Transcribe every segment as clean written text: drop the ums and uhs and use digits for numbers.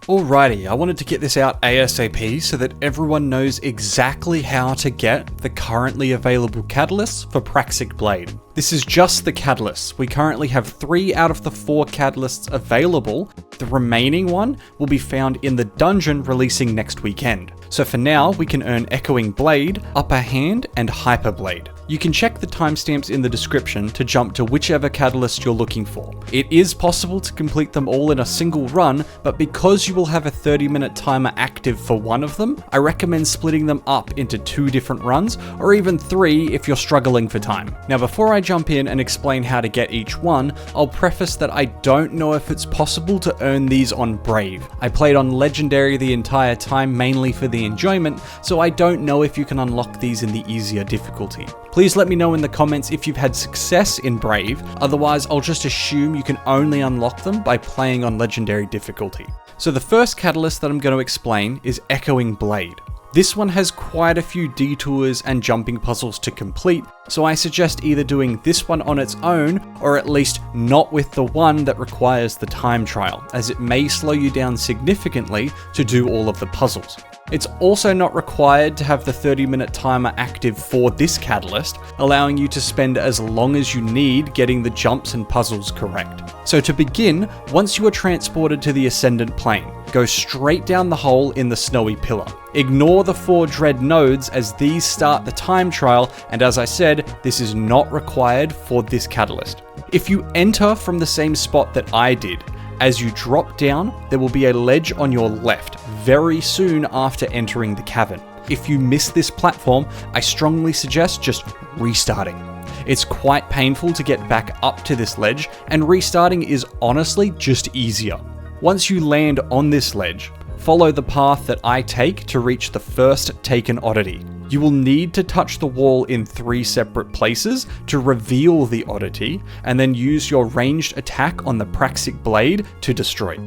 Alrighty, I wanted to get this out ASAP so that everyone knows exactly how to get the currently available catalysts for Praxic Blade. This is just the catalysts. We currently have 3 out of the 4 catalysts available. The remaining one will be found in the dungeon releasing next weekend. So for now, we can earn Echoing Blade, Upper Hand and Hyperblade. You can check the timestamps in the description to jump to whichever catalyst you're looking for. It is possible to complete them all in a single run, but because you will have a 30-minute timer active for one of them, I recommend splitting them up into 2 different runs, or even 3 if you're struggling for time. Now before I jump in and explain how to get each one, I'll preface that I don't know if it's possible to earn these on Brave. I played on Legendary the entire time mainly for the enjoyment, so I don't know if you can unlock these in the easier difficulty. Please let me know in the comments if you've had success in Brave, otherwise I'll just assume you can only unlock them by playing on Legendary difficulty. So the first catalyst that I'm going to explain is Echoing Blade. This one has quite a few detours and jumping puzzles to complete, so I suggest either doing this one on its own, or at least not with the one that requires the time trial, as it may slow you down significantly to do all of the puzzles. It's also not required to have the 30-minute timer active for this catalyst, allowing you to spend as long as you need getting the jumps and puzzles correct. So to begin, once you are transported to the Ascendant Plane, go straight down the hole in the Snowy Pillar. Ignore the 4 dread nodes as these start the time trial, and as I said, this is not required for this catalyst. If you enter from the same spot that I did, as you drop down, there will be a ledge on your left very soon after entering the cavern. If you miss this platform, I strongly suggest just restarting. It's quite painful to get back up to this ledge, and restarting is honestly just easier. Once you land on this ledge, follow the path that I take to reach the first taken oddity. You will need to touch the wall in 3 separate places to reveal the oddity, and then use your ranged attack on the Praxic Blade to destroy it.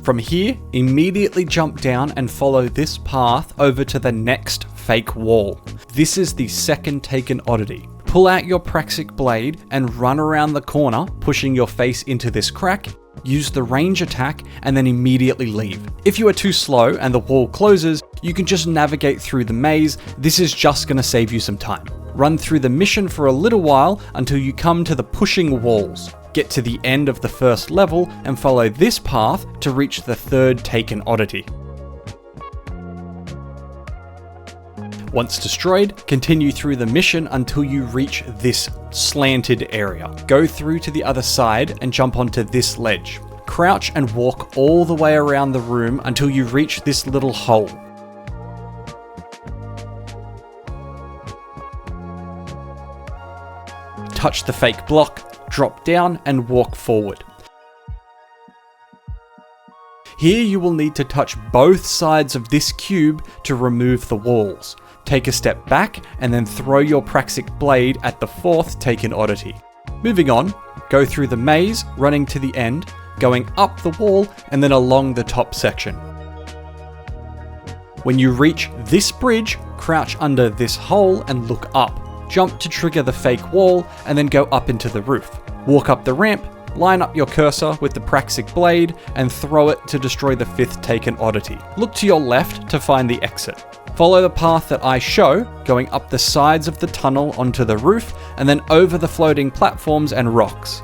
From here, immediately jump down and follow this path over to the next fake wall. This is the second taken oddity. Pull out your Praxic Blade and run around the corner, pushing your face into this crack. Use the range attack and then immediately leave. If you are too slow and the wall closes, you can just navigate through the maze. This is just going to save you some time. Run through the mission for a little while until you come to the pushing walls. Get to the end of the first level and follow this path to reach the third taken oddity. Once destroyed, continue through the mission until you reach this slanted area. Go through to the other side and jump onto this ledge. Crouch and walk all the way around the room until you reach this little hole. Touch the fake block, drop down and walk forward. Here you will need to touch both sides of this cube to remove the walls. Take a step back and then throw your Praxic Blade at the 4th taken oddity. Moving on, go through the maze, running to the end, going up the wall and then along the top section. When you reach this bridge, crouch under this hole and look up. Jump to trigger the fake wall and then go up into the roof. Walk up the ramp, line up your cursor with the Praxic Blade and throw it to destroy the 5th taken oddity. Look to your left to find the exit. Follow the path that I show, going up the sides of the tunnel onto the roof and then over the floating platforms and rocks.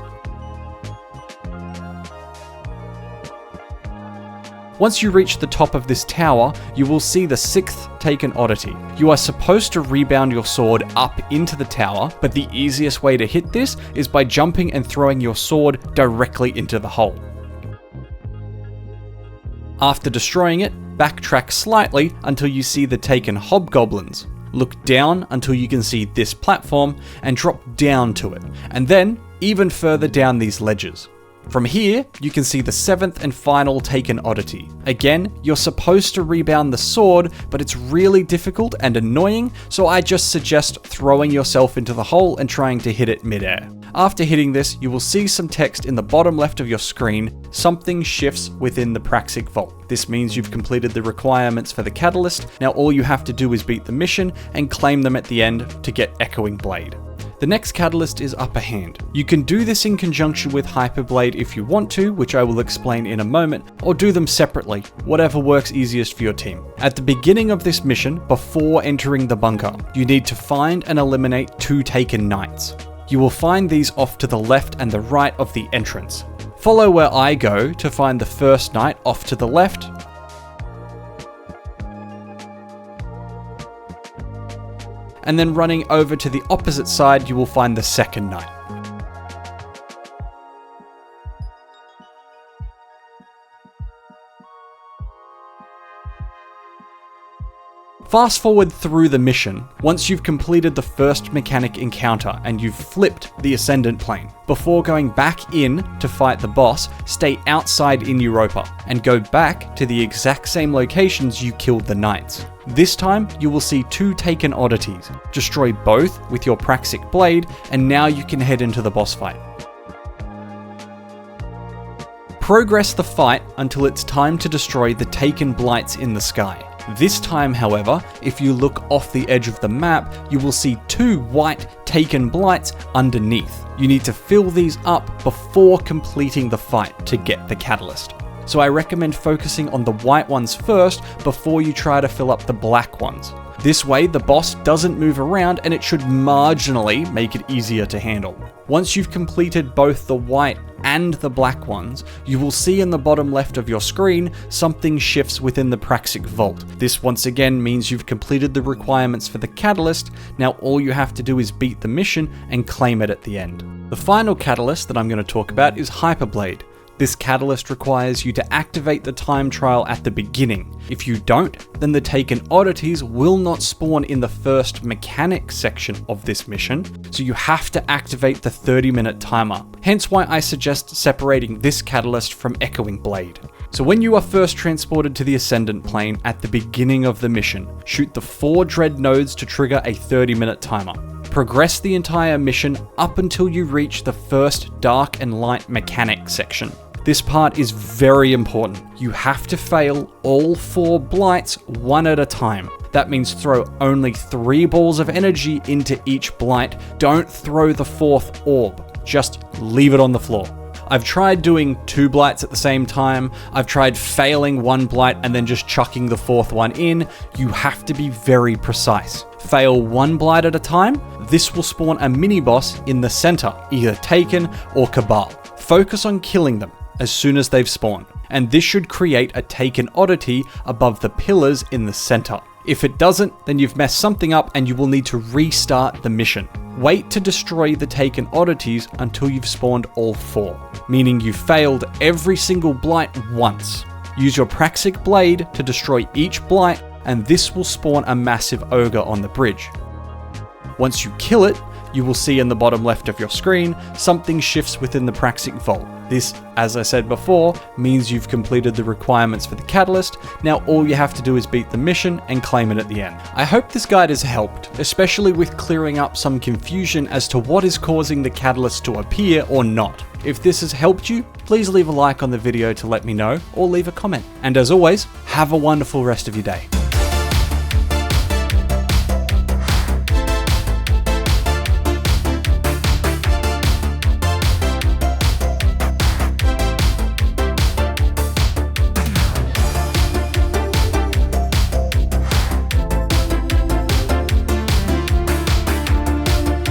Once you reach the top of this tower, you will see the 6th taken oddity. You are supposed to rebound your sword up into the tower, but the easiest way to hit this is by jumping and throwing your sword directly into the hole. After destroying it, backtrack slightly until you see the taken hobgoblins. Look down until you can see this platform and drop down to it, and then even further down these ledges. From here, you can see the 7th and final taken oddity. Again, you're supposed to rebound the sword, but it's really difficult and annoying, so I just suggest throwing yourself into the hole and trying to hit it midair. After hitting this, you will see some text in the bottom left of your screen. Something shifts within the Praxic Vault. This means you've completed the requirements for the catalyst. Now all you have to do is beat the mission and claim them at the end to get Echoing Blade. The next catalyst is Upper Hand. You can do this in conjunction with Hyperblade if you want to, which I will explain in a moment, or do them separately, whatever works easiest for your team. At the beginning of this mission, before entering the bunker, you need to find and eliminate 2 taken knights. You will find these off to the left and the right of the entrance. Follow where I go to find the first knight off to the left, and then running over to the opposite side, you will find the second knight. Fast forward through the mission, once you've completed the first mechanic encounter and you've flipped the Ascendant Plane. Before going back in to fight the boss, stay outside in Europa and go back to the exact same locations you killed the knights. This time, you will see 2 taken oddities. Destroy both with your Praxic Blade, and now you can head into the boss fight. Progress the fight until it's time to destroy the taken blights in the sky. This time, however, if you look off the edge of the map, you will see 2 white taken blights underneath. You need to fill these up before completing the fight to get the catalyst. So I recommend focusing on the white ones first before you try to fill up the black ones. This way, the boss doesn't move around and it should marginally make it easier to handle. Once you've completed both the white and the black ones, you will see in the bottom left of your screen, something shifts within the Praxic Vault. This once again means you've completed the requirements for the catalyst. Now all you have to do is beat the mission and claim it at the end. The final catalyst that I'm going to talk about is Hyperblade. This catalyst requires you to activate the time trial at the beginning. If you don't, then the taken oddities will not spawn in the first mechanic section of this mission, so you have to activate the 30-minute timer. Hence why I suggest separating this catalyst from Echoing Blade. So when you are first transported to the Ascendant Plane at the beginning of the mission, shoot the 4 dread nodes to trigger a 30-minute timer. Progress the entire mission up until you reach the first dark and light mechanic section. This part is very important. You have to fail all 4 blights one at a time. That means throw only 3 balls of energy into each blight. Don't throw the 4th orb. Just leave it on the floor. I've tried doing 2 blights at the same time. I've tried failing 1 blight and then just chucking the 4th one in. You have to be very precise. Fail 1 blight at a time. This will spawn a mini-boss in the center, either Taken or Cabal. Focus on killing them as soon as they've spawned, and this should create a taken oddity above the pillars in the center. If it doesn't, then you've messed something up and you will need to restart the mission. Wait to destroy the taken oddities until you've spawned all 4, meaning you failed every single blight once. Use your Praxic Blade to destroy each blight, and this will spawn a massive ogre on the bridge. Once you kill it, you will see in the bottom left of your screen, something shifts within the Praxic Vault. This, as I said before, means you've completed the requirements for the catalyst. Now all you have to do is beat the mission and claim it at the end. I hope this guide has helped, especially with clearing up some confusion as to what is causing the catalyst to appear or not. If this has helped you, please leave a like on the video to let me know, or leave a comment. And as always, have a wonderful rest of your day.